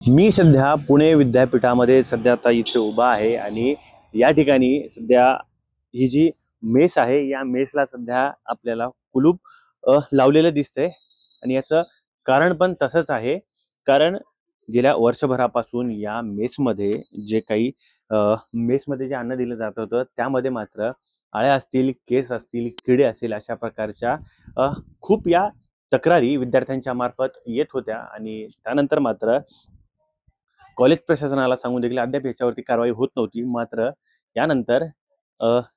मी सध्या पुणे विद्यापीठामध्ये सध्या आता इथे उभा आहे आणि या ठिकाणी सध्या ही जी मेस आहे या मेसला सध्या आपल्याला कुलूप लावलेलं दिसतंय आणि याचं कारण पण तसंच आहे. कारण गेल्या वर्षभरापासून या मेसमध्ये जे काही मेसमध्ये जे अन्न दिलं जात होतं त्यामध्ये मात्र आळ्या असतील, केस असतील, किडे असतील अशा प्रकारच्या खूप या तक्रारी विद्यार्थ्यांच्या मार्फत येत होत्या आणि त्यानंतर मात्र कॉलेज प्रशासनाला सांगून देखील अद्याप याच्यावरती कारवाई होत नव्हती. मात्र यानंतर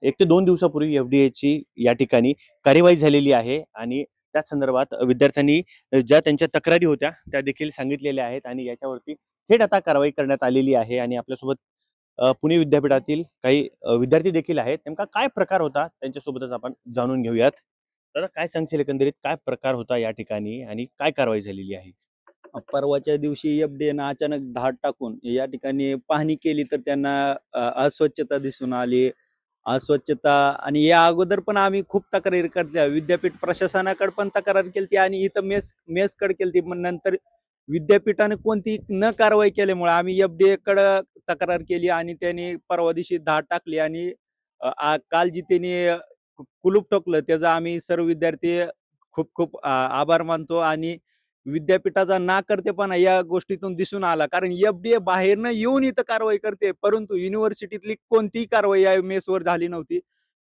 1 ते 2 दिवसापूर्वी एफ-डी-एची या ठिकाणी कार्यवाही झालेली आहे आणि त्याच संदर्भात विद्यार्थ्यांनी ज्या त्यांच्या तक्रारी होत्या त्या देखील सांगितलेल्या आहेत आणि याच्यावरती थेट आता कारवाई करण्यात आलेली आहे आणि आपल्यासोबत पुणे विद्यापीठातील काही विद्यार्थी देखील आहेत. नेमका काय प्रकार होता त्यांच्यासोबतच आपण जाणून घेऊयात. दादा काय सांगशील एकंदरीत काय प्रकार होता या ठिकाणी आणि काय कारवाई झालेली आहे? परवाच्या दिवशी एफ-डी-एनं अचानक धाड टाकून या ठिकाणी पाहणी केली तर त्यांना अस्वच्छता दिसून आली. अस्वच्छता आणि या अगोदर पण आम्ही खूप तक्रारी केल्या. विद्यापीठ प्रशासनाकडे पण तक्रार केली आणि इथं मेसकडे केली. मग नंतर विद्यापीठाने कोणती न कारवाई केल्यामुळे आम्ही एफ-डी-एकडे तक्रार केली आणि त्यांनी परवा दिवशी धाड टाकली आणि काल जी त्यांनी कुलूप ठोकलं त्याचा आम्ही सर्व विद्यार्थी खूप खूप आभार मानतो आणि विद्यापीठाचा नाकर्तेपणा या गोष्टीतून दिसून आला. कारण एफ-डी-ए बाहेरनं येऊन इथं कारवाई करते, परंतु युनिव्हर्सिटीतली कोणतीही कारवाई या मेसवर झाली नव्हती.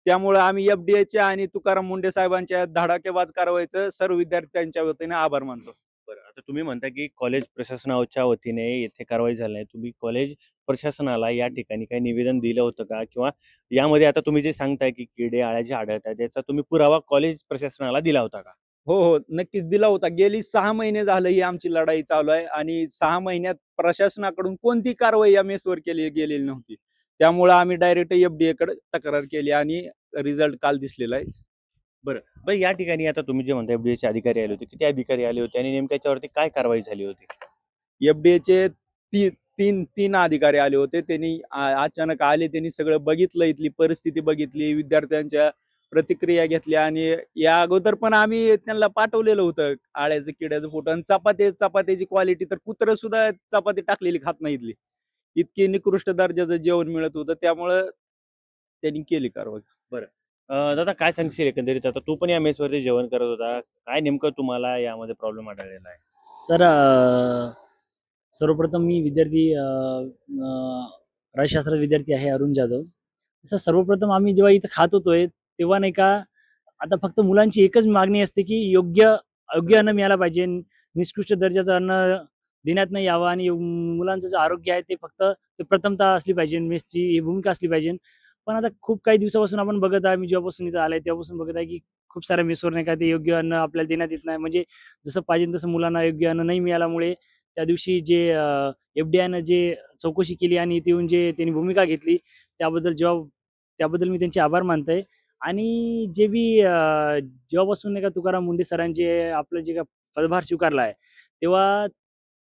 त्यामुळे आम्ही एफ-डी-एच्या आणि तुकाराम मुंढे साहेबांच्या धडाकेबाज कारवाईचं सर्व विद्यार्थ्यांच्या वतीने आभार मानतो. बरं, आता तुम्ही म्हणता की कॉलेज प्रशासनाच्या वतीने येथे कारवाई झाली नाही. तुम्ही कॉलेज प्रशासनाला या ठिकाणी काही निवेदन दिलं होतं का? किंवा यामध्ये आता तुम्ही जे सांगताय की किडे आळ्या ज्या आढळतायत याचा तुम्ही पुरावा कॉलेज प्रशासनाला दिला होता का? हो, हो. नक्कीच दिला होता. गेली 6 महिने झालं ही आमची लढाई चालू आहे आणि 6 महिन्यात प्रशासनाकडून कोणती कारवाई या मेसवर केली गेलेली नव्हती. त्यामुळे आम्ही डायरेक्ट एफ-डी-एकडे तक्रार केली आणि रिझल्ट काल दिसलेला आहे. बरं. बरं या ठिकाणी आता तुम्ही जे म्हणताय एफ-डी-एचे अधिकारी आले होते. किती अधिकारी आले होते आणि नेमक्या याच्यावरती काय कारवाई झाली होती? एफ-डी-एचे 3 अधिकारी आले होते. त्यांनी अचानक आले. त्यांनी सगळं बघितलं, इथली परिस्थिती बघितली, विद्यार्थ्यांच्या प्रतिक्रिया घेतल्या आणि या अगोदर पण आम्ही त्यांना पाठवलेलं होतं आळ्याचं, किड्याचं फोटो आणि चपात्याची क्वालिटी तर कुत्रं सुद्धा चपाती टाकलेली खात नाही इथली. इतकी निकृष्ट दर्जाचं जेवण मिळत होतं. त्यामुळं त्यांनी केली कारवाई. बरं. दादा काय सांगशील एकंदरीत आता तू पण या मेसवरती जेवण करत होता. काय नेमकं तुम्हाला यामध्ये प्रॉब्लेम आढळलेला आहे? सर सर्वप्रथम मी विद्यार्थी रसशास्त्र विद्यार्थी आहे अरुण जाधव. तसं सर्वप्रथम आम्ही जेव्हा इथं खात होतोय, तेव्हा नाही का आता फक्त मुलांची एकच मागणी असते, की योग्य योग्य अन्न मिळायला पाहिजे. निकृष्ट दर्जाचं अन्न देण्यात नाही यावं आणि मुलांचं जे आरोग्य आहे ते फक्त ते प्रथमतः असली पाहिजे. मेसची ही भूमिका असली पाहिजे. पण आता खूप काही दिवसापासून आपण बघत आहे, मी जेव्हापासून इथं आलोय तेव्हापासून बघत आहे, की खूप साऱ्या मेसवर नाही का ते योग्य अन्न आपल्याला देण्यात येत नाही. म्हणजे जसं पाहिजे तसं मुलांना योग्य अन्न नाही मिळाल्यामुळे त्या दिवशी जे एफ-डी-आयनं जे चौकशी केली आणि इथे येऊन जे त्यांनी भूमिका घेतली त्याबद्दल मी त्यांचे आभार मानतोय. आणि जे बी जेव्हापासून नाही का तुकाराम मुंढे सरांचे आपलं जे काही पदभार स्वीकारला आहे, तेव्हा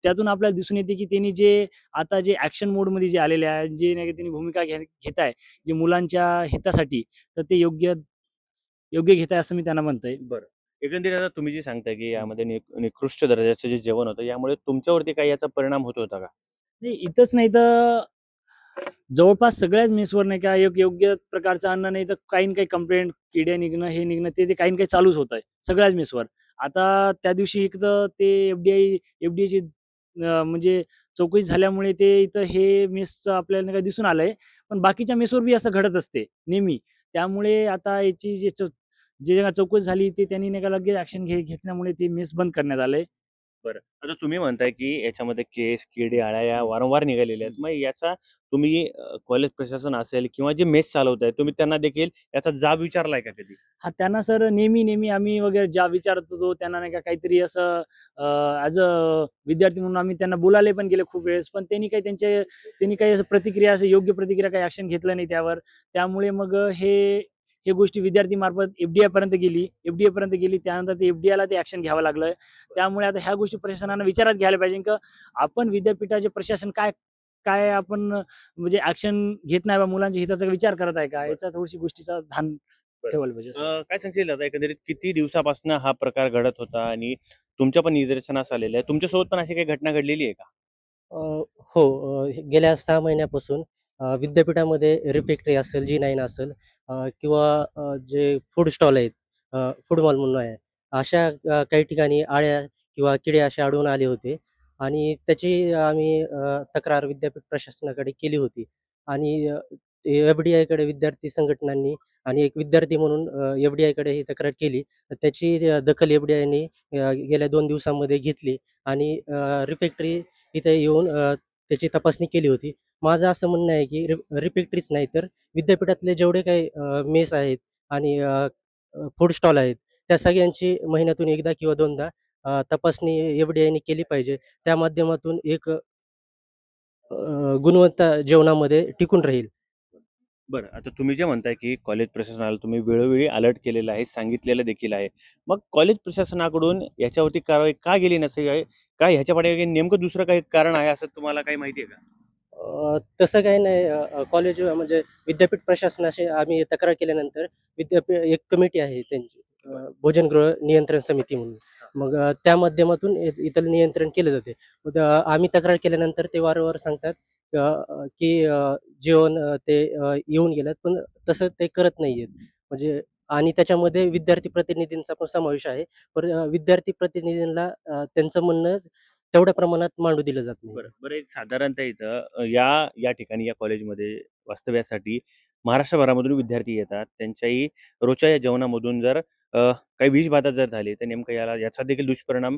त्यातून आपल्याला दिसून येते, की त्यांनी जे आता जे ॲक्शन मोडमध्ये जे आलेले आहे, जे नाही का त्यांनी भूमिका घेत आहे, जे मुलांच्या हितासाठी, तर ते योग्य योग्य घेत आहे असं मी त्यांना म्हणतोय. बरं. एकंदरीत आता तुम्ही जे सांगताय की यामध्ये निकृष्ट दर्जाचं जे जेवण होतं यामुळे तुमच्यावरती काही याचा परिणाम होत होता का? नाही इथंच नाही तर जवळपास सगळ्याच मेसवर नाही का एक योग्य प्रकारचं अन्न नाही तर काही ना काही कंप्लेंट, किडे निघणं, हे निघणं ते काही ना काही चालूच होत आहे सगळ्याच मेसवर. आता त्या दिवशी एक तर ते एफ-डी-आयची म्हणजे चौकशी झाल्यामुळे ते इथं हे मेसचं आपल्याला नाही का दिसून आलंय. पण बाकीच्या मेसवर बी असं घडत असते नेहमी. त्यामुळे आता याची जे चौकशी झाली ते त्यांनी नाही का लगेच ॲक्शन घेतल्यामुळे ते मेस बंद करण्यात आलंय. बरं. आता तुम्ही म्हणताय की याच्यामध्ये केस, किडे, आळ्या या वारंवार निघालेल्या आहेत. मग याचा तुम्ही कॉलेज प्रशासन असेल किंवा जे मेस चालवताय तुम्ही त्यांना देखील याचा जाब विचारलाय का कधी? हां, त्यांना सर नेहमी आम्ही वगैरे ज्या विचारत होतो त्यांना नाही का काहीतरी असं ॲज अ विद्यार्थी म्हणून आम्ही त्यांना बोलायला पण गेले खूप वेळेस. पण त्यांनी काही असं प्रतिक्रिया असं योग्य प्रतिक्रिया काही ॲक्शन घेतलं नाही त्यावर. त्यामुळे मग हे गोष्टी विद्यार्थीमार्फत एफ-डी-आयपर्यंत गेली. एफ-डी-आयपर्यंत गेली. त्यानंतर ते एफ-डी-आयला ते ॲक्शन घ्यावं लागलं. त्यामुळे आता ह्या गोष्टी प्रशासनानं विचारात घ्यायला पाहिजे की आपण विद्यापीठाचे प्रशासन काय काय आपण म्हणजे ॲक्शन घेत नाही बा मुलांच्या हिताचा विचार करत आहे का? बरं. याचा थोडीशी गोष्टीचा भान बरं. ठेवायला पाहिजे असं. काय सांगशील दादा एकंदरीत किती दिवसापासून हा प्रकार घडत होता आणि तुमच्या पण निदर्शनास आलेला आहे. तुमच्यासोबत पण अशी काही घटना घडलेली आहे का? हो. गेल्या 6 महिन्यापासून विद्यापीठामध्ये रिफेक्टरी असेल, G9 असेल किंवा जे फूड स्टॉल आहेत, फूड मॉल म्हणून आहे. अशा काही ठिकाणी अळ्या किंवा किडे असे आढळून आले होते आणि त्याची आम्ही तक्रार विद्यापीठ प्रशासनाकडे केली होती आणि एफ-डी-आयकडे विद्यार्थी संघटनांनी आणि एक विद्यार्थी म्हणून एफ-डी-आयकडे ही तक्रार केली. तर त्याची दखल एफ-डी-आयने गेल्या 2 दिवसामध्ये घेतली आणि रिफेक्टरी इथे येऊन त्याची तपासणी केली होती. माझं असं म्हणणं आहे, की रिफेक्टरीच नाही तर विद्यापीठातले जेवढे काही मेस आहेत आणि फूड स्टॉल आहेत, त्या सगळ्यांची महिन्यातून एकदा किंवा दोनदा तपासणी एफ-डी-आयने केली पाहिजे. त्या माध्यमातून एक गुणवत्ता जेवणामध्ये टिकून राहील. बरं, आता तुम्ही जे म्हणताय, की कॉलेज प्रशासनाला तुम्ही वेळोवेळी अलर्ट केलेलं आहे, सांगितलेलं देखील आहे. मग कॉलेज प्रशासनाकडून याच्यावरती कारवाई का गेली नसेल आहे? का ह्याच्या पाठीमागे नेमकं दुसरं काही कारण आहे असं तुम्हाला काही माहिती आहे का? तसं काही नाही. कॉलेज म्हणजे विद्यापीठ प्रशासनाशी आम्ही तक्रार केल्यानंतर एक कमिटी आहे त्यांची, भोजनगृह नियंत्रण समिती म्हणून. मग त्या माध्यमातून इथलं नियंत्रण केलं जाते. मग आम्ही तक्रार केल्यानंतर ते वारंवार सांगतात की जेवण ते येऊन गेल्यात, पण तसं ते करत नाहीयेत. म्हणजे आणि त्याच्यामध्ये विद्यार्थी प्रतिनिधींचा पण समावेश आहे. पण विद्यार्थी प्रतिनिधींना त्यांचं म्हणणं तेवढ्या प्रमाणात मांडू दिलं जात नाही. बरं, बरं एक साधारणतः इथं या या ठिकाणी या कॉलेजमध्ये वास्तव्यासाठी महाराष्ट्रभरामधून विद्यार्थी येतात. त्यांच्याही रोजच्या या जेवणामधून जर काही विषबाधा जर झाली, तर नेमकं याचा देखील दुष्परिणाम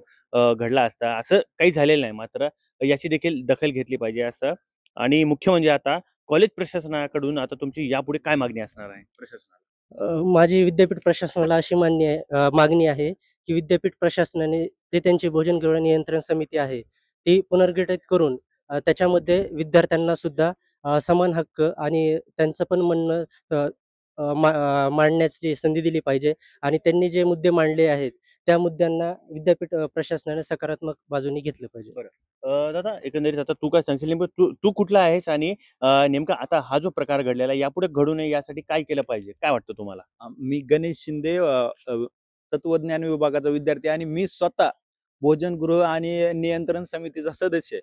घडला असता. असं काही झालेलं नाही. मात्र याची देखील दखल घेतली पाहिजे असं आणि मुख्य म्हणजे आता कॉलेज प्रशासनाकडून आता तुमची यापुढे काय मागणी असणार आहे प्रशासनाला? माझी विद्यापीठ प्रशासनाला अशी मागणी आहे, की विद्यापीठ प्रशासनाने ते त्यांची भोजनगृह नियंत्रण समिती आहे, ती पुनर्गठित करून त्याच्यामध्ये विद्यार्थ्यांना सुद्धा समान हक्क आणि त्यांचं पण म्हणणं अ, अ, मा मांडण्याची संधी दिली पाहिजे आणि त्यांनी जे मुद्दे मांडले आहेत, त्या मुद्द्यांना विद्यापीठ प्रशासनाने सकारात्मक बाजूने घेतलं पाहिजे. बरं. दादा एकंदरीत आता तू काय सांगशील नेमकं तू तू कुठला आहेस आणि नेमका आता हा जो प्रकार घडलेला आहे यापुढे घडू नये यासाठी काय केलं पाहिजे? काय वाटतं तुम्हाला? मी गणेश शिंदे, तत्वज्ञान विभागाचा विद्यार्थी आणि मी स्वतः भोजनगृह आणि नियंत्रण समितीचा सदस्य आहे.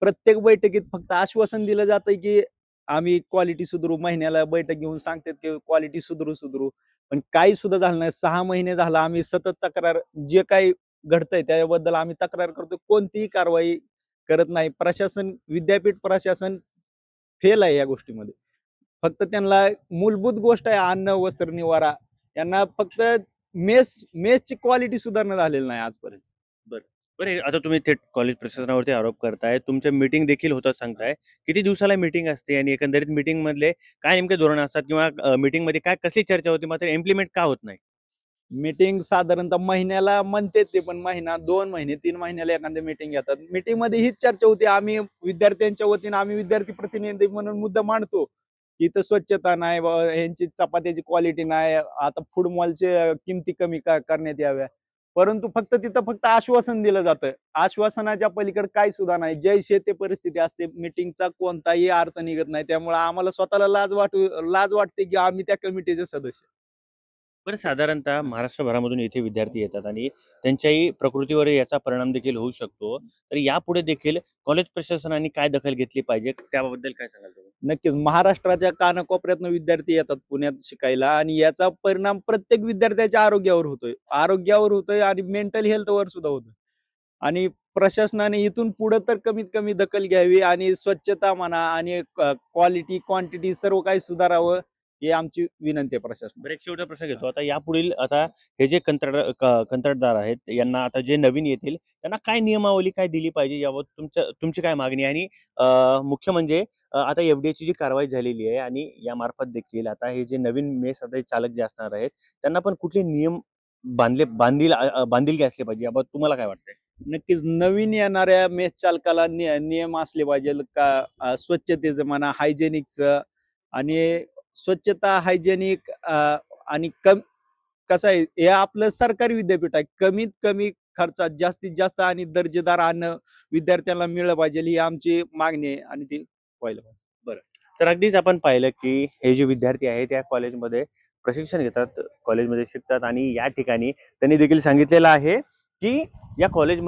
प्रत्येक बैठकीत फक्त आश्वासन दिलं जातं, की आम्ही क्वालिटी सुधारू. महिन्याला बैठक घेऊन सांगतात, की क्वालिटी सुधारू. पण काही सुद्धा झालं नाही. 6 महिने झालं आम्ही सतत तक्रार, जे काही घडतंय त्याबद्दल आम्ही तक्रार करतो. कोणतीही कारवाई करत नाही. विद्यापीठ प्रशासन फेल आहे या गोष्टीमध्ये. फक्त त्यांना मूलभूत गोष्ट आहे अन्न, वस्त्र, निवारा. यांना फक्त मेसची क्वालिटी सुधारणा झालेली नाही आजपर्यंत. बरं आता तुम्ही थेट कॉलेज प्रशासनावरती आरोप करताय. तुमच्या मीटिंग देखील होतात सांगताय. किती दिवसाला मीटिंग असते आणि एकंदरीत मीटिंगमधले काय नेमके धोरण असतात किंवा मीटिंगमध्ये काय कसली चर्चा होती मात्र इम्प्लिमेंट का होत नाही? मीटिंग साधारणतः महिन्याला म्हणते ते, पण महिना, 2 महिने, 3 महिन्याला एखादी मीटिंग घेतात. मीटिंगमध्ये हीच चर्चा होती. आम्ही विद्यार्थ्यांच्या वतीनं आम्ही विद्यार्थी प्रतिनिधी म्हणून मुद्दा मांडतो, की इथं स्वच्छता नाही, ह्यांची चपात्याची क्वालिटी नाही, आता फूड मॉलचे किमती कमी करण्यात याव्या. परंतु फक्त आश्वासन दिलं जातं. आश्वासनाच्या पलीकडे काही सुद्धा नाही. जैसे ते परिस्थिती असते. मीटिंगचा कोणताही अर्थ निघत नाही. त्यामुळे आम्हाला स्वतःला लाज वाटते, की आम्ही त्या कमिटीचे सदस्य. बरं साधारणतः महाराष्ट्रभरामधून इथे विद्यार्थी येतात आणि त्यांच्याही प्रकृतीवर याचा परिणाम देखील होऊ शकतो. तर यापुढे देखील कॉलेज प्रशासनाने काय दखल घेतली पाहिजे त्याबद्दल काय सांगाल तुम्ही? नक्कीच. महाराष्ट्राच्या कानाकोपऱ्यातनं विद्यार्थी येतात पुण्यात शिकायला आणि याचा परिणाम प्रत्येक विद्यार्थ्याच्या आरोग्यावर होतोय आणि मेंटल हेल्थवर सुद्धा होतोय. आणि प्रशासनाने इथून पुढे तर कमीत कमी दखल घ्यावी आणि स्वच्छता म्हणा आणि क्वालिटी, क्वांटिटी सर्व काही सुधारावं, ही आमची विनंती आहे प्रशासनाला. बरं एक शेवटचा प्रश्न घेतो. आता यापुढील आता हे जे कंत्राटदार आहेत यांना आता जे नवीन येतील त्यांना काय नियमावली काय दिली पाहिजे यावर तुमची काय मागणी आहे? आणि मुख्य म्हणजे आता एफ-डी-आयची जी कारवाई झालेली आहे आणि यामार्फत देखील आता हे जे नवीन मेस आता हे चालक जे असणार आहेत त्यांना पण कुठले नियम बांधिलकी असले पाहिजे याबाबत तुम्हाला काय वाटतंय? नक्कीच नवीन येणाऱ्या मेस चालकाला नियम असले पाहिजे का, स्वच्छतेचं म्हणा, हायजेनिकचं आणि स्वच्छता, हायजेनिक आणि कसं आहे, हे आपलं सरकारी विद्यापीठ आहे. कमीत कमी खर्चात जास्तीत जास्त आणि दर्जेदार अन्न विद्यार्थ्यांना मिळलं पाहिजे, ही आमची मागणी आहे आणि ती व्हायला पाहिजे. तर अगदीच आपण पाहिलं की हे जे विद्यार्थी आहेत त्या कॉलेजमध्ये प्रशिक्षण घेतात, कॉलेजमध्ये शिकतात आणि या ठिकाणी त्यांनी देखील सांगितलेलं आहे की या कॉलेज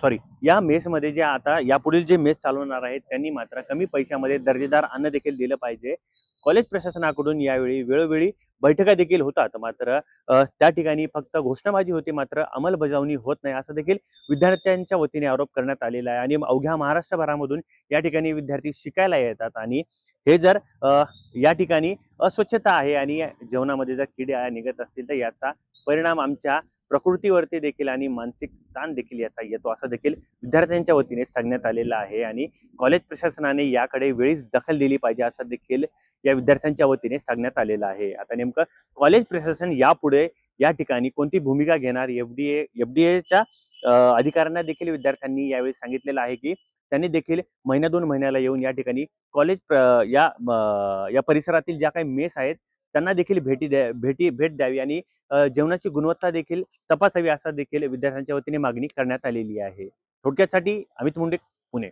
सॉरी या मेसमध्ये जे आता यापुढील जे मेस चालवणार आहेत त्यांनी मात्र कमी पैशामध्ये दर्जेदार अन्न देखील दिलं पाहिजे. कॉलेज प्रशासनाकडून यावेळी वेळोवेळी बैठका देखील होतात, मात्र त्या ठिकाणी फक्त घोषणाबाजी होते, मात्र अंमलबजावणी होत नाही असं देखील विद्यार्थ्यांच्या वतीने आरोप करण्यात आलेला आहे. आणि अवघ्या महाराष्ट्रभरामधून या ठिकाणी विद्यार्थी शिकायला येतात आणि हे जर या ठिकाणी अस्वच्छता आहे आणि जेवणामध्ये जर किडे निघत असतील तर याचा परिणाम आमच्या प्रकृतीवरती देखील आणि मानसिक ताण देखील याचा येतो असं देखील विद्यार्थ्यांच्या वतीने सांगण्यात आलेलं आहे. आणि कॉलेज प्रशासनाने याकडे वेळीच दखल दिली पाहिजे असं देखील या विद्यार्थ्यांच्या वतीने सांगण्यात आलेलं आहे. आता नेमकं कॉलेज प्रशासन यापुढे या ठिकाणी कोणती भूमिका घेणार, एफडीएच्या अधिकाऱ्यांना देखील विद्यार्थ्यांनी यावेळी सांगितलेलं आहे की त्यांनी देखील महिना 2 महिन्याला येऊन या ठिकाणी कॉलेज या परिसरातील ज्या काही मेस आहेत त्यांना देखील भेट द्यावी आणि जेवणाची गुणवत्ता देखील तपासावी असं देखील विद्यार्थ्यांच्या वतीने मागणी करण्यात आलेली आहे. थोडक्यासाठी अमित मुंडे, पुणे.